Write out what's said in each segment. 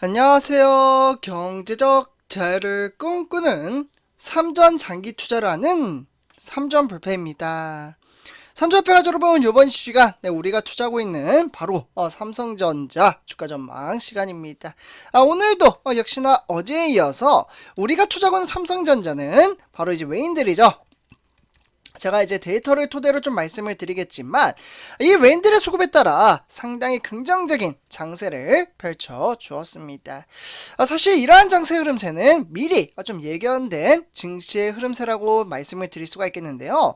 안녕하세요. 경제적 자유를 꿈꾸는 삼전 장기 투자를 하는 삼전불패입니다. 삼전불패가 여러분, 이번 시간 우리가 투자하고 있는 바로 삼성전자 주가 전망 시간입니다. 오늘도 역시나 어제에 이어서 우리가 투자하고 있는 삼성전자는 바로 이제 외인들이죠. 제가 이제 데이터를 토대로 좀 말씀을 드리겠지만, 이 외인들의 수급에 따라 상당히 긍정적인 장세를 펼쳐 주었습니다. 사실 이러한 장세 흐름세는 미리 좀 예견된 증시의 흐름세라고 말씀을 드릴 수가 있겠는데요.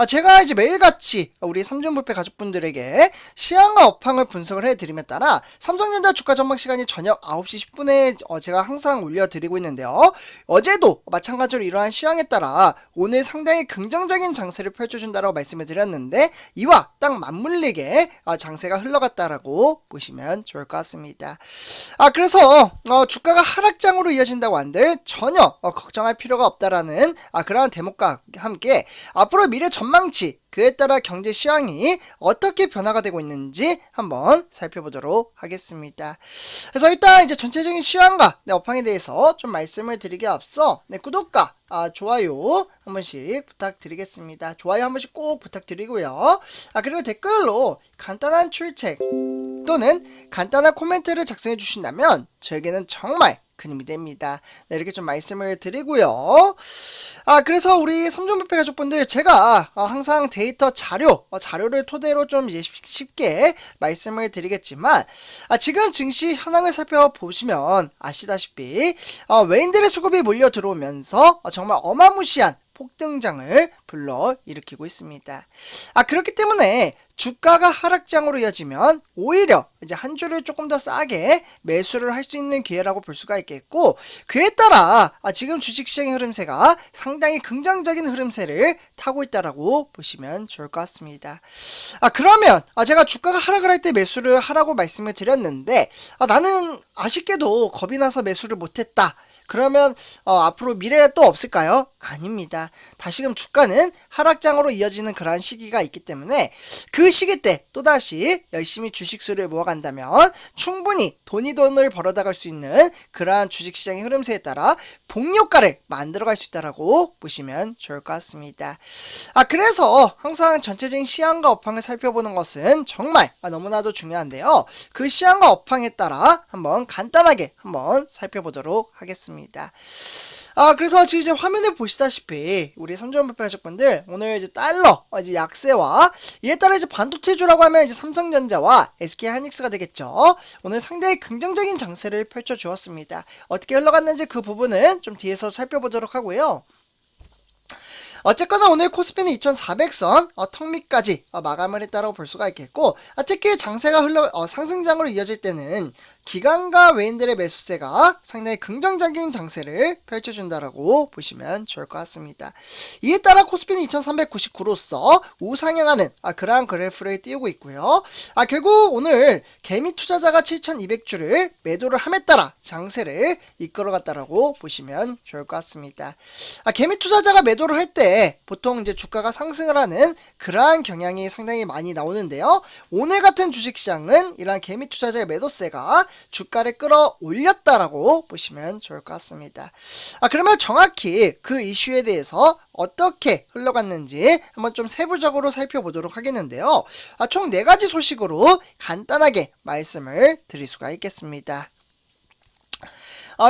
제가 이제 매일같이 우리 삼전불패 가족분들에게 시황과 업황을 분석을 해드림에 따라 삼성전자 주가 전망 시간이 저녁 9시 10분에 제가 항상 올려드리고 있는데요. 어제도 마찬가지로 이러한 시황에 따라 오늘 상당히 긍정적인 장세를 펼쳐준다라고 말씀을 드렸는데, 이와 딱 맞물리게 장세가 흘러갔다라고 보시면 좋을 것 같습니다. 그래서 주가가 하락장으로 이어진다고 한들 전혀 걱정할 필요가 없다라는 그러한 대목과 함께 앞으로 미래 전망치, 그에 따라 경제 시황이 어떻게 변화가 되고 있는지 한번 살펴보도록 하겠습니다. 그래서 일단 이제 전체적인 시황과 업황에 대해서 좀 말씀을 드리기에 앞서 구독과 좋아요 한 번씩 부탁드리겠습니다. 좋아요 한 번씩 꼭 부탁드리고요. 그리고 댓글로 간단한 출첵 또는 간단한 코멘트를 작성해 주신다면 저에게는 정말 큰 힘이 됩니다. 이렇게 좀 말씀을 드리고요. 그래서 우리 삼전불패 가족분들, 제가 항상 데이터 자료를 토대로 좀 쉽게 말씀을 드리겠지만, 지금 증시 현황을 살펴보시면 아시다시피 외인들의 수급이 몰려 들어오면서 정말 어마무시한 폭등장을 불러일으키고 있습니다. 그렇기 때문에 주가가 하락장으로 이어지면 오히려 이제 한 주를 조금 더 싸게 매수를 할 수 있는 기회라고 볼 수가 있겠고, 그에 따라 지금 주식시장의 흐름세가 상당히 긍정적인 흐름세를 타고 있다라고 보시면 좋을 것 같습니다. 그러면 제가 주가가 하락을 할 때 매수를 하라고 말씀을 드렸는데, 나는 아쉽게도 겁이 나서 매수를 못했다. 그러면 앞으로 미래가 또 없을까요? 아닙니다. 다시금 주가는 하락장으로 이어지는 그러한 시기가 있기 때문에 그 시기 때 또다시 열심히 주식수를 모아간다면 충분히 돈을 벌어다 갈 수 있는 그러한 주식시장의 흐름세에 따라 복효과를 만들어갈 수 있다고 보시면 좋을 것 같습니다. 그래서 항상 전체적인 시황과 업황을 살펴보는 것은 정말 너무나도 중요한데요. 그 시황과 업황에 따라 한번 간단하게 한번 살펴보도록 하겠습니다. 그래서 지금 이제 화면에 보시다시피 우리 삼전불패 가족분들, 오늘 이제 달러 이제 약세와 이에 따라 이제 반도체주라고 하면 이제 삼성전자와 SK하이닉스가 되겠죠. 오늘 상당히 긍정적인 장세를 펼쳐 주었습니다. 어떻게 흘러갔는지 그 부분은 좀 뒤에서 살펴보도록 하고요. 어쨌거나 오늘 코스피는 2400선 턱 밑까지 마감을 했다고 볼 수가 있겠고, 특히 장세가 상승장으로 이어질 때는 기관과 외인들의 매수세가 상당히 긍정적인 장세를 펼쳐준다라고 보시면 좋을 것 같습니다. 이에 따라 코스피는 2399로서 우상향하는 그러한 그래프를 띄우고 있고요. 결국 오늘 개미 투자자가 7200주를 매도를 함에 따라 장세를 이끌어갔다라고 보시면 좋을 것 같습니다. 개미 투자자가 매도를 할 때 보통 이제 주가가 상승을 하는 그러한 경향이 상당히 많이 나오는데요. 오늘 같은 주식시장은 이러한 개미 투자자의 매도세가 주가를 끌어올렸다라고 보시면 좋을 것 같습니다. 그러면 정확히 그 이슈에 대해서 어떻게 흘러갔는지 한번 좀 세부적으로 살펴보도록 하겠는데요. 총 4가지 소식으로 간단하게 말씀을 드릴 수가 있겠습니다.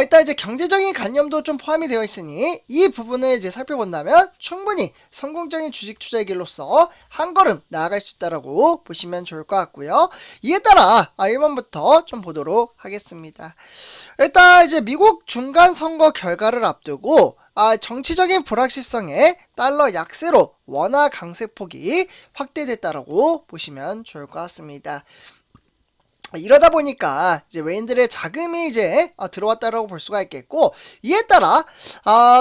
일단 이제 경제적인 관념도 좀 포함이 되어 있으니 이 부분을 이제 살펴본다면 충분히 성공적인 주식 투자의 길로서 한 걸음 나아갈 수 있다라고 보시면 좋을 것 같고요. 이에 따라 1번부터 좀 보도록 하겠습니다. 일단 이제 미국 중간 선거 결과를 앞두고 정치적인 불확실성에 달러 약세로 원화 강세폭이 확대됐다라고 보시면 좋을 것 같습니다. 이러다 보니까 이제 외인들의 자금이 이제 들어왔다라고 볼 수가 있겠고, 이에 따라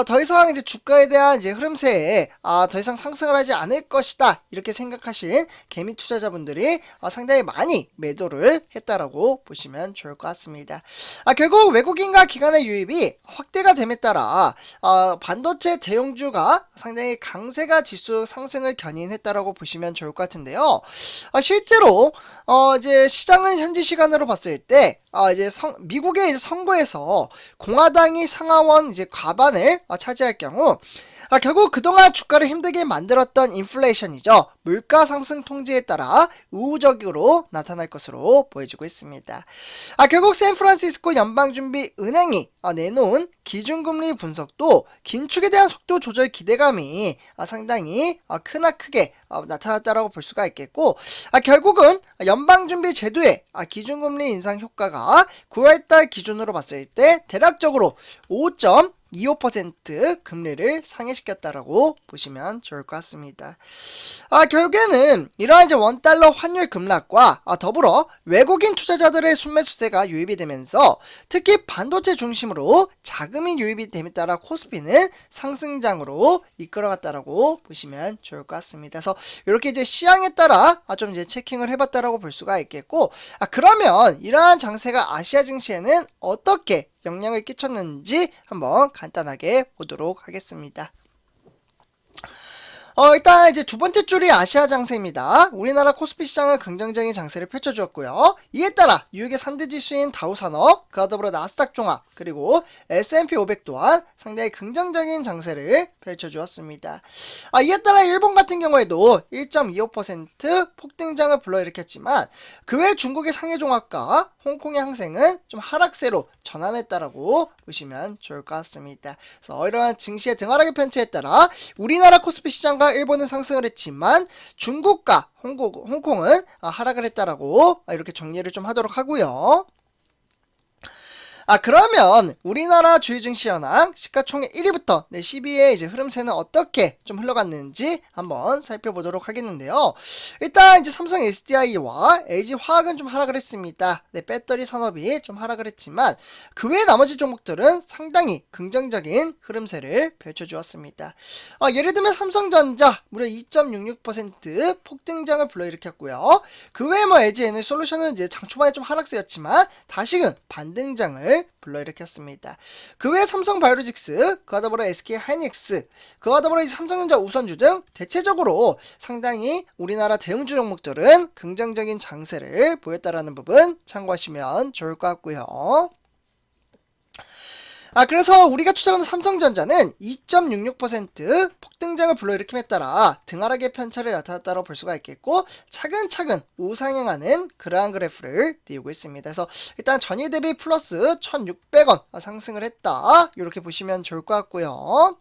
더 이상 이제 주가에 대한 이제 흐름세에 더 이상 상승을 하지 않을 것이다 이렇게 생각하신 개미 투자자분들이 상당히 많이 매도를 했다라고 보시면 좋을 것 같습니다. 결국 외국인과 기관의 유입이 확대가 됨에 따라 반도체 대형주가 상당히 강세가 지수 상승을 견인했다라고 보시면 좋을 것 같은데요. 실제로 이제 시장은 현지 시간으로 봤을 때 이제 미국의 이제 선거에서 공화당이 상하원 이제 과반을 차지할 경우 결국 그동안 주가를 힘들게 만들었던 인플레이션이죠. 물가 상승 통제에 따라 우호적으로 나타날 것으로 보여지고 있습니다. 결국 샌프란시스코 연방준비은행이 내놓은 기준금리 분석도 긴축에 대한 속도 조절 기대감이 상당히 크게 나타났다고 볼 수가 있겠고, 결국은 연방준비 제도의 기준금리 인상 효과가 9월달 기준으로 봤을 때 대략적으로 5.25% 금리를 상회시켰다라고 보시면 좋을 것 같습니다. 결국에는 이러한 이제 원달러 환율 급락과 더불어 외국인 투자자들의 순매수세가 유입이 되면서 특히 반도체 중심으로 자금이 유입이 됨에 따라 코스피는 상승장으로 이끌어갔다라고 보시면 좋을 것 같습니다. 그래서 이렇게 이제 시향에 따라 좀 이제 체킹을 해봤다라고 볼 수가 있겠고, 그러면 이러한 장세가 아시아 증시에는 어떻게 영향을 끼쳤는지 한번 간단하게 보도록 하겠습니다. 일단 이제 두 번째 줄이 아시아 장세입니다. 우리나라 코스피 시장은 긍정적인 장세를 펼쳐주었고요. 이에 따라 미국의 3대 지수인 다우산업, 그와 더불어 나스닥 종합, 그리고 S&P 500 또한 상당히 긍정적인 장세를 펼쳐주었습니다. 이에 따라 일본 같은 경우에도 1.25% 폭등장을 불러일으켰지만 그 외 중국의 상해 종합과 홍콩의 항생은 좀 하락세로 전환했다라고 보시면 좋을 것 같습니다. 그래서 이러한 증시의 등하락의 편차에 따라 우리나라 코스피 시장과 일본은 상승을 했지만 중국과 홍콩은 하락을 했다라고 이렇게 정리를 좀 하도록 하고요. 그러면 우리나라 주요 증시 현황 시가총액 1위부터 10위의 이제 흐름세는 어떻게 좀 흘러갔는지 한번 살펴보도록 하겠는데요. 일단 이제 삼성 SDI와 LG 화학은 좀 하락을 했습니다. 배터리 산업이 좀 하락을 했지만 그 외 나머지 종목들은 상당히 긍정적인 흐름세를 펼쳐주었습니다. 예를 들면 삼성전자 무려 2.66% 폭등장을 불러일으켰고요. 그 외에 LG 에너지솔루션은 이제 장 초반에 좀 하락세였지만 다시금 반등장을 불러일으켰습니다. 그 외에 삼성바이오로직스, 그와 더불어 SK하이닉스, 그와 더불어 삼성전자 우선주 등 대체적으로 상당히 우리나라 대형주 종목들은 긍정적인 장세를 보였다라는 부분 참고하시면 좋을 것 같고요. 그래서 우리가 투자하는 삼성전자는 2.66% 폭등장을 불러일으킴에 따라 등하락의 편차를 나타났다고 볼 수가 있겠고, 차근차근 우상향하는 그러한 그래프를 띄우고 있습니다. 그래서 일단 전일 대비 플러스 1,600원 상승을 했다, 이렇게 보시면 좋을 것 같고요.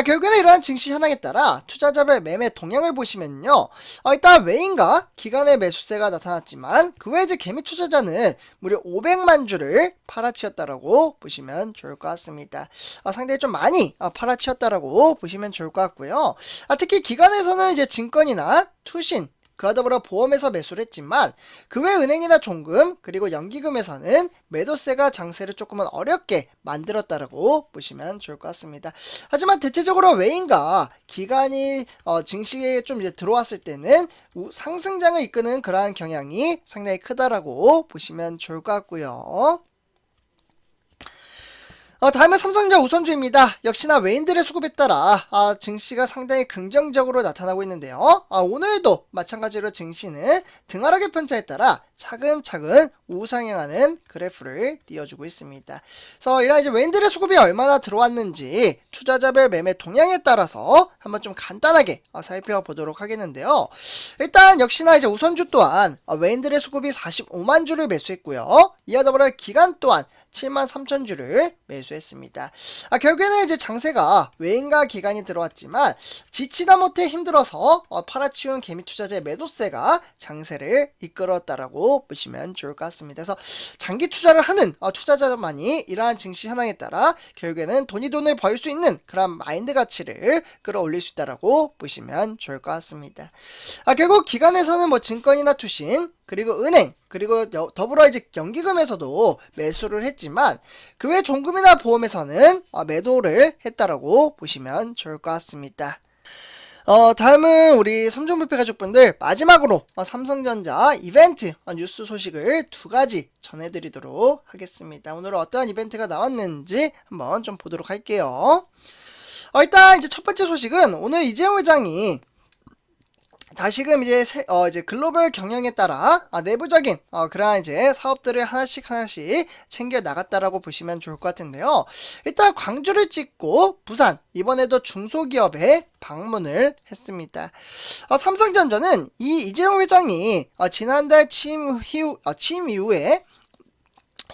결국에는 이러한 증시 현황에 따라 투자자별 매매 동향을 보시면요, 일단 외인과 기관의 매수세가 나타났지만 그 외에 이제 개미 투자자는 무려 500만 주를 팔아치웠다라고 보시면 좋을 것 같습니다. 상당히 좀 많이 팔아치웠다라고 보시면 좋을 것 같고요. 특히 기관에서는 이제 증권이나 투신, 그와 더불어 보험에서 매수를 했지만 그 외 은행이나 종금 그리고 연기금에서는 매도세가 장세를 조금은 어렵게 만들었다라고 보시면 좋을 것 같습니다. 하지만 대체적으로 외인과 기관이 증시에 좀 이제 들어왔을 때는 상승장을 이끄는 그러한 경향이 상당히 크다라고 보시면 좋을 것 같고요. 다음은 삼성전자 우선주입니다. 역시나 외인들의 수급에 따라 증시가 상당히 긍정적으로 나타나고 있는데요. 오늘도 마찬가지로 증시는 등하락의 편차에 따라 차근차근 우상향하는 그래프를 띄워주고 있습니다. 그래서 이런 이제 외인들의 수급이 얼마나 들어왔는지 투자자별 매매 동향에 따라서 한번 좀 간단하게 살펴보도록 하겠는데요. 일단 역시나 이제 우선주 또한 외인들의 수급이 45만 주를 매수했고요. 이와 더불어 기관 또한 7만 3천 주를 매수했습니다. 결국에는 이제 장세가 외인과 기관이 들어왔지만 지치다 못해 힘들어서 팔아치운 개미 투자자의 매도세가 장세를 이끌었다라고 보시면 좋을 것 같습니다. 그래서 장기 투자를 하는 투자자만이 이러한 증시 현황에 따라 결국에는 돈을 벌 수 있는 그런 마인드 가치를 끌어올릴 수 있다라고 보시면 좋을 것 같습니다. 결국 기관에서는 증권이나 투신, 그리고 은행, 그리고 더불어 이제 연기금에서도 매수를 했지만 그 외 종금이나 보험에서는 매도를 했다라고 보시면 좋을 것 같습니다. 다음은 우리 삼성불패 가족분들 마지막으로 삼성전자 이벤트 뉴스 소식을 두 가지 전해드리도록 하겠습니다. 오늘은 어떠한 이벤트가 나왔는지 한번 좀 보도록 할게요. 일단 이제 첫 번째 소식은 오늘 이재용 회장이 다시금 이제 글로벌 경영에 따라 내부적인 그러한 이제 사업들을 하나씩 챙겨 나갔다라고 보시면 좋을 것 같은데요. 일단 광주를 찍고 부산, 이번에도 중소기업에 방문을 했습니다. 삼성전자는 이 이재용 회장이 지난달 취임 이후에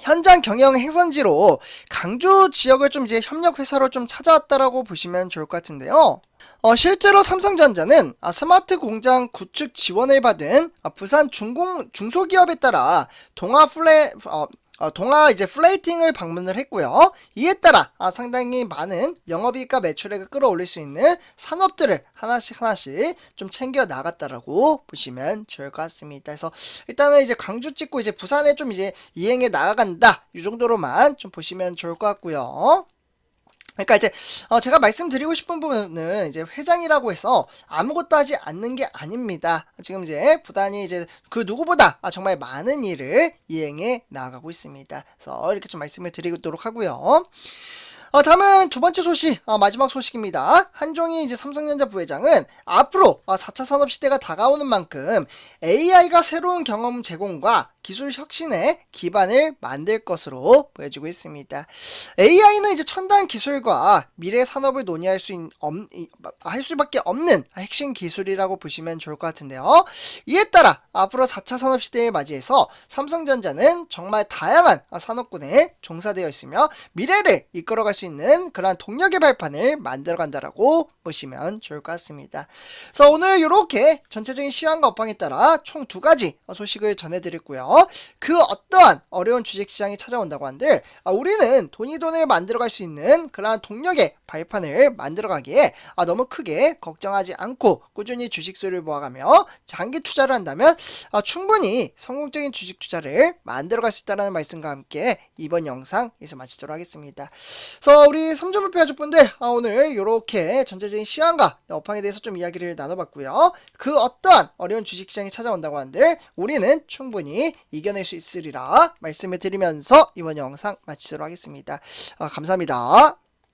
현장 경영 행선지로 강주 지역을 좀 이제 협력 회사로 좀 찾아왔다라고 보시면 좋을 것 같은데요. 실제로 삼성전자는 스마트 공장 구축 지원을 받은 부산 중소기업에 따라 동아 이제 플레이팅을 방문을 했고요. 이에 따라 상당히 많은 영업이익과 매출액을 끌어올릴 수 있는 산업들을 하나씩 좀 챙겨 나갔다라고 보시면 좋을 것 같습니다. 그래서 일단은 이제 광주 찍고 이제 부산에 좀 이제 이행해 나아간다. 이 정도로만 좀 보시면 좋을 것 같고요. 그러니까 이제 제가 말씀드리고 싶은 부분은 이제 회장이라고 해서 아무것도 하지 않는 게 아닙니다. 지금 이제 부단히 이제 그 누구보다 정말 많은 일을 이행해 나가고 있습니다. 그래서 이렇게 좀 말씀을 드리도록 하고요. 다음은 두 번째 소식, 마지막 소식입니다. 한종희 이제 삼성전자 부회장은 앞으로 4차 산업시대가 다가오는 만큼 AI가 새로운 경험 제공과 기술 혁신의 기반을 만들 것으로 보여지고 있습니다. AI는 이제 첨단 기술과 미래 산업을 논의할 할 수밖에 없는 핵심 기술이라고 보시면 좋을 것 같은데요. 이에 따라 앞으로 4차 산업시대를 맞이해서 삼성전자는 정말 다양한 산업군에 종사되어 있으며 미래를 이끌어갈 수 있는 그러한 동력의 발판을 만들어 간다라고 보시면 좋을 것 같습니다. 그래서 오늘 이렇게 전체적인 시황과 업황에 따라 총 두 가지 소식을 전해드렸고요. 그 어떠한 어려운 주식시장이 찾아온다고 한들 우리는 돈을 만들어갈 수 있는 그러한 동력의 발판을 만들어가기에 너무 크게 걱정하지 않고 꾸준히 주식수를 모아가며 장기 투자를 한다면 충분히 성공적인 주식 투자를 만들어갈 수 있다는 말씀과 함께 이번 영상 여기서 마치도록 하겠습니다. 그래서 우리 삼성불패 가족분들 오늘 이렇게 전체적인 시황과 업황에 대해서 좀 이야기를 나눠봤고요. 그 어떠한 어려운 주식시장이 찾아온다고 한들 우리는 충분히 이겨낼 수 있으리라 말씀을 드리면서 이번 영상 마치도록 하겠습니다. 감사합니다.